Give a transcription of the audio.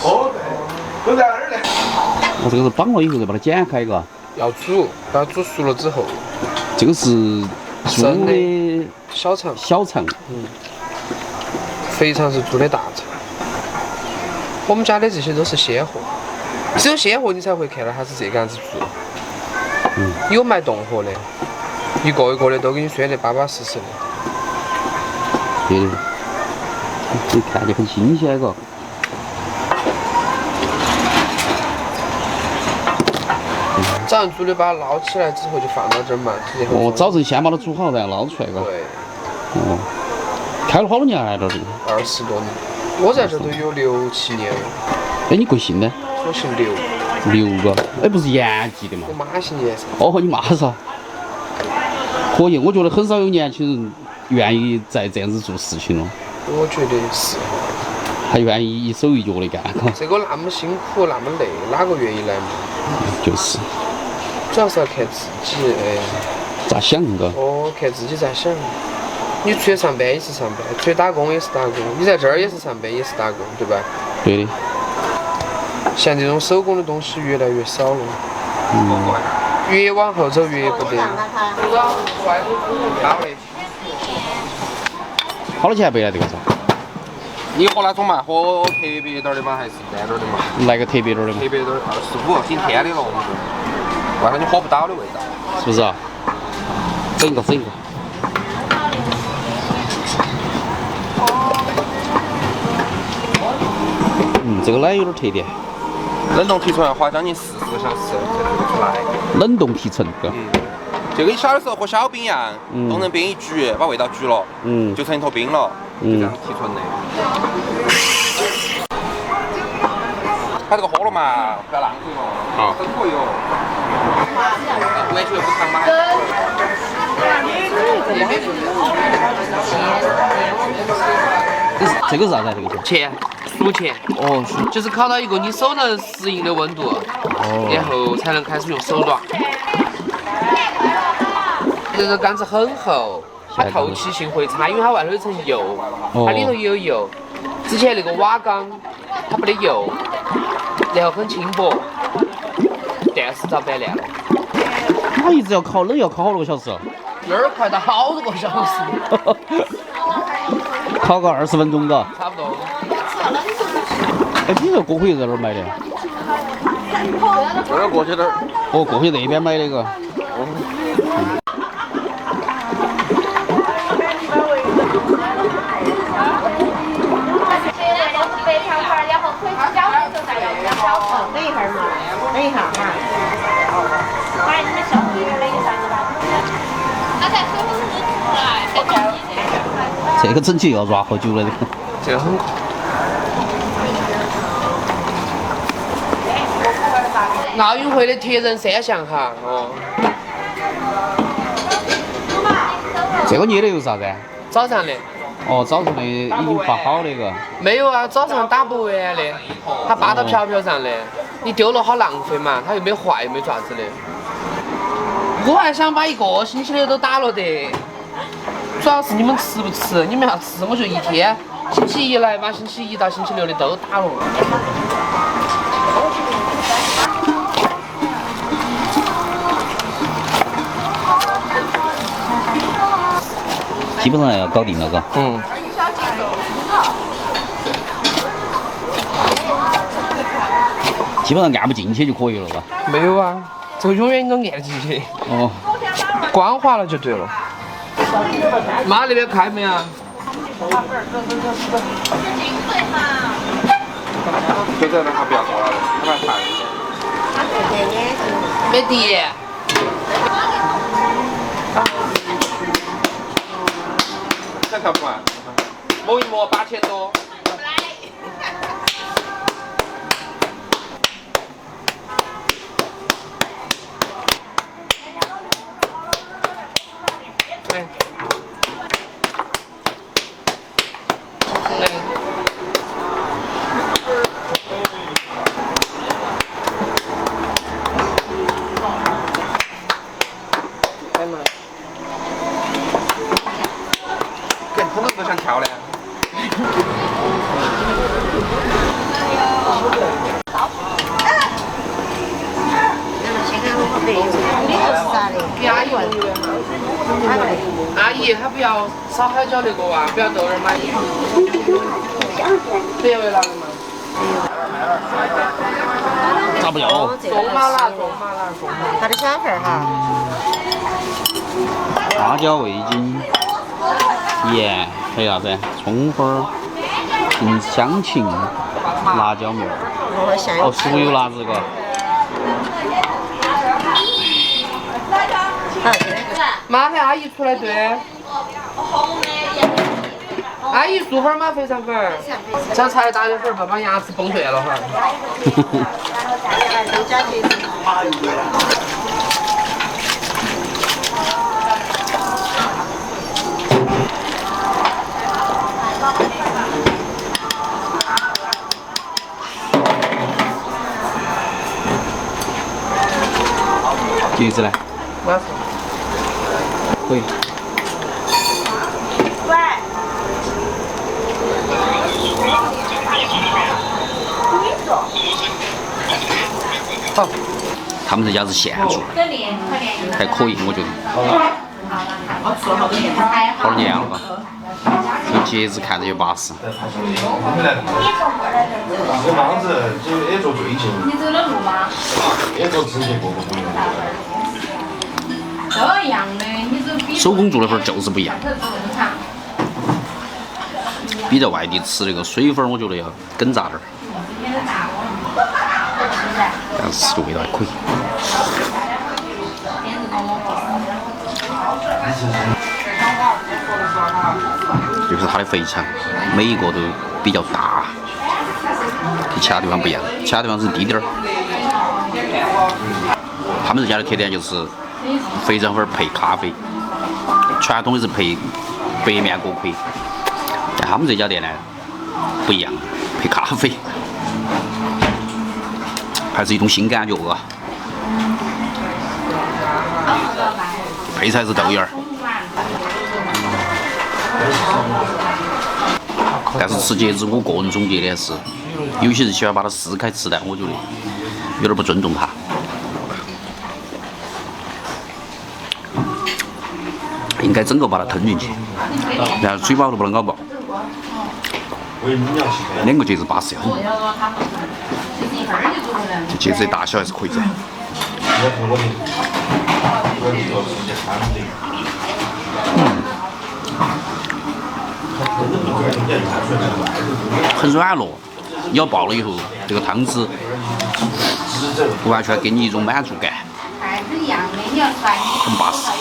哦，都在那儿呢。我这个是绑了以后再把它剪开，嘎。要煮，把它煮熟了之后，这个是猪的小肠，小肠，肥肠是猪的大肠。我们家的这些都是鲜货，只有鲜货你才会看到它是这个样子做。有卖冻货的，一个一个的都给你拴得巴巴适适的。对的，这看着很新鲜，嘎。早上煮的，把它捞起来之后就放到这儿嘛。哦，早晨先把它煮好，然后捞出来，嘎。对。哦，开了好多年了，这儿20多年，我在这都有6、7年了。哎，你贵姓呢？我姓刘。刘个，哎，不是延吉的嘛？我妈姓严。哦，你妈是？可以，我觉得很少有年轻人愿意再这样子做事情了。我觉得是。还愿意一手一脚的干，这个那么辛苦，那么累，哪个愿意来嘛？就是。主要是要看自己，哎。咋想个？哦，看自己咋想。你出去上班也是上班，出去打工也是打工，你在这儿也是上班也是打工，对吧？对的。像这种手工的东西越来越少了。越往后走越不得。好多钱杯啊？这个是？你喝哪种嘛？喝特别点的吗？还是淡点的嘛？来个特别点的嘛？特别点25，挺甜的了，我们说。外头你喝不到的味道。是不是啊？整一个。这个奶有点特点。冷冻提纯要花将近40个小时才做得出来。冷冻提纯，对。就跟你小的时候喝小冰一样，冻成冰一焗，把味道焗了，就成一坨冰了，就这样提纯的。它这个喝了嘛，不要浪费了，很可以哦。完全不烫嘛。这个是啥子？这个钱，熟钱。哦，就是烤到一个你手能适应的温度，然后才能开始用手抓。这个杆子很厚，它透气性会差，因为它外头有层油，它里头也有油。之前那个瓦缸，它没得油，然后很轻薄，但是遭掰烂了。它一直要烤冷，要烤好多个小时。那儿快到好多个小时。烤个20分钟的。差不多。哎，你这锅盔在哪儿买的？这个过去点儿。哦，过去那边买那个。等一会儿嘛，等一下哈。把你们小朋友那个啥子吧。他在水后头出来，这个整起要抓好久了，这个很快。奥运会的铁人3项哈，哦。这个捏的有啥子？早上的。哦，早上的已经发好那个。没有啊，早上打不完的，它扒到瓢瓢上的，你丢了好浪费嘛，它又没坏，又没爪子的。我还想把1个星期的都打了的，主要是你们吃不吃？你们要吃，我就一天，星期一来把星期1到星期6的都打了。基本上要搞定了，嘎。基本上按不进去就可以了，嘎。没有啊，这个永远都按进去。哦。光滑了就对了。妈那边开没啊？就这样他不要过来了，他怕烫。没底。看看不完，摸一摸8000多。很多人都想跳呢。阿姨，他不要烧海椒那个哇，不要豆仁吗？别为了嘛。咋不要？重麻辣，重麻辣，重麻辣。它的小份儿哈。花椒、味精、盐，还有啥子？葱花儿、香芹、辣椒面儿。哦，酥油辣子个。麻烦阿姨出来对。阿姨素粉儿吗？肥肠粉儿。想菜打点粉儿，把牙齿崩断了哈。橘子呢？马上。可以。好。他们这家是现做的，还可以，我觉得。好多年了吧？这节子看着也巴适。这房子就也做最近。你走的路吗？也做直接过。都一样的，你走比手工做的粉儿就是不一样。比在外地吃那个水粉儿，我觉得要更炸点儿。但是吃的味道还可以。就是它的肥肠，每一个都比较大，跟其他地方不一样，其他地方是低点儿。他们这家的特点就是肥肠粉配咖啡，传统的是配白面锅盔，但他们这家店呢不一样，配咖啡，还是一种新感觉啊。配菜是豆芽儿。但是吃茄子，我个人总结的是，有些人喜欢把它撕开吃，但我觉得有点不尊重它。应该整个把它吞进去，然后嘴巴都不能搞爆。两个茄子巴适呀，这茄子的大小还是可以噻。很软糯，咬爆了以后，这个汤汁完全给你一种满足感，很巴适。